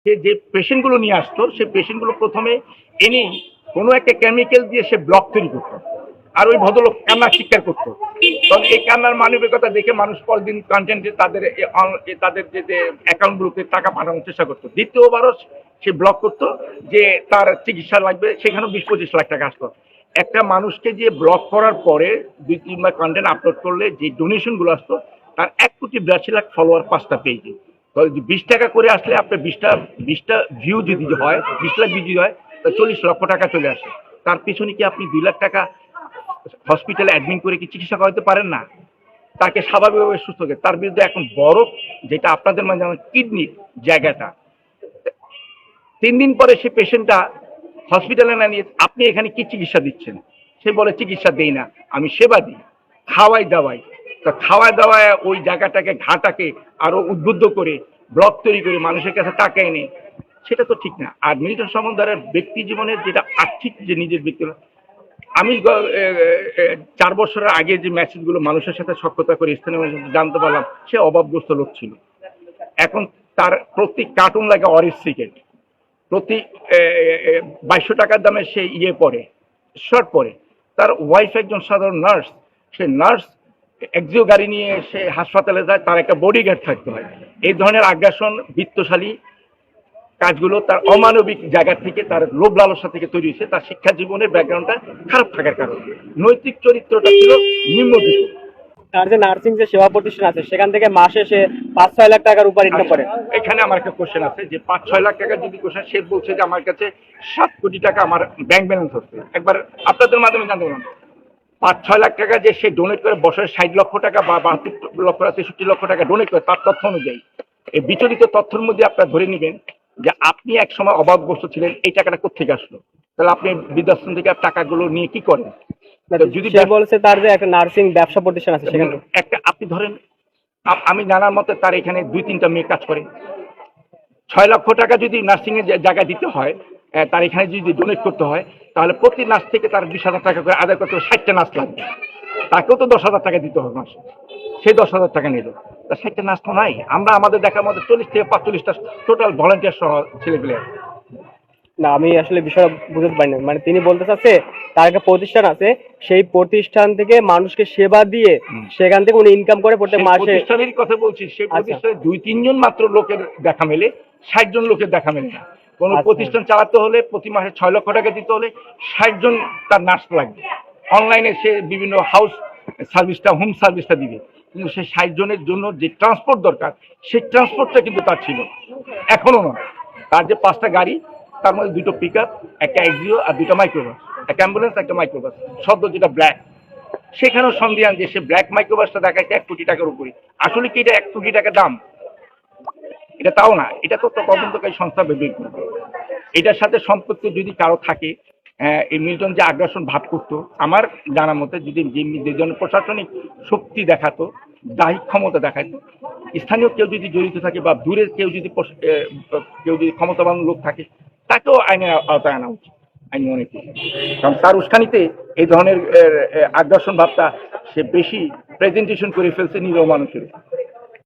সে যে পেশেন্টগুলো নিয়ে আসতো সেই পেশেন্টগুলো প্রথমে এনে কোনো একটা কেমিক্যাল দিয়ে সে ব্লক তৈরি করতো, আর ওই ভদ্রলোক কান্না স্বীকার করতো। তখন এই কান্নার মানবিকতা দেখে মানুষ পরদিন কন্টেন্টে তাদের যে অ্যাকাউন্টগুলোতে টাকা পাঠানোর চেষ্টা করতো। দ্বিতীয়বারও সে ব্লক করতো যে তার চিকিৎসা লাগবে, সেখানেও 20-25 লাখ টাকা আসতো। একটা মানুষকে যে ব্লক করার পরে 2-3 বার কন্টেন্ট আপলোড করলে যে ডোনেশনগুলো আসতো, তার 1,82,00,000 ফলোয়ার 5টা পেজে। 20 টাকা করে আসলে আপনার 20টা ভিউ যদি হয়, 20 লাখ ভিউ যদি হয়, তা 40 লক্ষ টাকা চলে আসে। তার পিছনে কি আপনি 2 লাখ টাকা হসপিটালে অ্যাডমিট করে কি চিকিৎসা করাতে পারেন না? তাকে স্বাভাবিকভাবে সুস্থ করে। তার বিরুদ্ধে এখন বড় যেটা আপনাদের মাঝে কিডনির জায়গাটা, 3 দিন পরে সে পেশেন্টটা হসপিটালে না নিয়ে আপনি এখানে কি চিকিৎসা দিচ্ছেন? সে বলে চিকিৎসা দেই না, আমি সেবা দিই, খাওয়াই দাওয়াই। তা খাওয়াই দাওয়ায় ওই জায়গাটাকে ঘাটাকে আরো উদ্বুদ্ধ করে ব্লক তৈরি করে মানুষের কাছে টাকা এনে, সেটা তো ঠিক না। আর মিল্টন সমদ্দারের ব্যক্তি জীবনের যেটা আর্থিক যে নিজের ব্যক্তি, আমি 4 বছরের আগে যে মেসেজগুলো মানুষের সাথে সখ্যতা করে স্থানীয় মানুষের সাথে জানতে পারলাম, সে অভাবগ্রস্ত লোক ছিল। এখন তার প্রতি কার্টুন লাগে অরেঞ্জ সিগারেট, প্রতি 2200 টাকার দামে সে পরে শর্ট পরে। তার ওয়াইফ একজন সাধারণ নার্স, সে নার্স এক্সিও গাড়ি নিয়ে সে হাসপাতালে যায়, তার একটা বডিগার্ড থাকতে হয়। এই ধরনের আগ্রাসন বিত্তশালী কাজগুলো তার অমানবিক জায়গা থেকে, তার লোভ লালসা থেকে তৈরি হয়েছে। তার শিক্ষা জীবনের ব্যাকগ্রাউন্ডটা খারাপ থাকার কারণে নৈতিক চরিত্রটা ছিল নিম্নদিকে। তার যে নার্সিং যে সেবা প্রতিষ্ঠান আছে সেখান থেকে মাসে সে 5-6 লাখ টাকার উপর ইনকাম করে। এখানে আমার একটা কোশ্চেন আছে যে 5-6 লাখ টাকা যদি কোশ্চেন, সে বলছে যে আমার কাছে 7 কোটি টাকা আমার ব্যাংক ব্যালেন্স হচ্ছে। একবার আপনাদের মাধ্যমে জানতে পারলাম 5-6 লাখ টাকা যে সে ডোনেট করে বছরে 60 লক্ষ টাকা বা 72 লক্ষ 63 লক্ষ টাকা ডোনেট করে, তার তথ্য অনুযায়ী এই বিচলিত তথ্যের মধ্যে আপনারা ধরে নেবেন যে আপনি এক সময় অভাবগ্রস্ত ছিলেন, এই টাকাটা কোথেকে আসলো? তাহলে আপনি বৃদ্ধাশ্রম থেকে টাকাগুলো নিয়ে কি করেন? যদি সে বলছে তার যে একটা নার্সিং ব্যবসা প্রতিষ্ঠান আছে সেখানে একটা আপনি ধরেন, আমি জানার মতে তার এখানে 2-3টা মেয়ে কাজ করে। 6 লক্ষ টাকা যদি নার্সিং এর জায়গায় দিতে হয়, তার এখানে যদি ডোনেট করতে হয়, তাহলে প্রতি নার্স থেকে তার 20,000 টাকা করে আদায় করতে হবে। 60টা নার্স লাগবে, তাকেও তো 10,000 টাকা দিতে হবে মাসে। সে 10,000 টাকা নিল, তা 60টা নার্স তো নাই। আমরা আমাদের দেখার মধ্যে 40 থেকে 45টা টোটাল ভলান্টিয়ার সহ ছেলেপেলে আছে। না, আমি আসলে বিষয়টা বুঝতে পারি না। মানে তিনি বলতে চাচ্ছে তার একটা প্রতিষ্ঠান আছে, সেই প্রতিষ্ঠান থেকে মানুষকে সেবা দিয়ে সেখান থেকে উনি ইনকাম করে প্রত্যেক মাসে। প্রতিষ্ঠানেরই কথা বলছি, সেই প্রতিষ্ঠানে 2-3 জন মাত্র লোকের দেখা মেলে, 60 জন লোকের দেখা মেলে না। কোন প্রতিষ্ঠান চালাতে হলে প্রতি মাসে 6 লক্ষ টাকা দিতে হলে 60 জন তার নার্স লাগবে। অনলাইনে সে বিভিন্ন হাউস সার্ভিসটা, হোম সার্ভিসটা দিবে, কিন্তু সে 60 জনের জন্য যে ট্রান্সপোর্ট দরকার, সেই ট্রান্সপোর্টটা কিন্তু তার ছিল এখনো নয়। তার যে 5টা গাড়ি, তার মধ্যে 2টো পিক আপ, একটা এক্সিও আর 2টা মাইক্রোবাস, একটা অ্যাম্বুলেন্স, একটা মাইক্রোবাস, সদ্য যেটা ব্ল্যাক। সেখানেও সন্দেহান যে সে ব্ল্যাক মাইক্রোবাসটা দেখাচ্ছে 1 কোটি টাকার উপরে। আসলে কি এটা 1 কোটি টাকা দাম? এটা তাও না, এটা তো তদন্তকারী সংস্থা বের করবে। এটার সাথে সম্পর্ক যদি কারো থাকে, এই মিল্টন যে আগ্রাসন ভাব করতো, আমার জানা মতে যদি যে জন প্রশাসনিক শক্তি দেখাতো, দায়িক ক্ষমতা দেখাতো, স্থানীয় কেউ যদি জড়িত থাকে বা দূরের কেউ যদি ক্ষমতাবান লোক থাকে, তাকেও আইনের আওতায় আনা উচিত। আমি মনে করি, কারণ তার উস্কানিতে এই ধরনের আগ্রাসন ভাবটা সে বেশি প্রেজেন্টেশন করে ফেলছে নিরীহ মানুষের।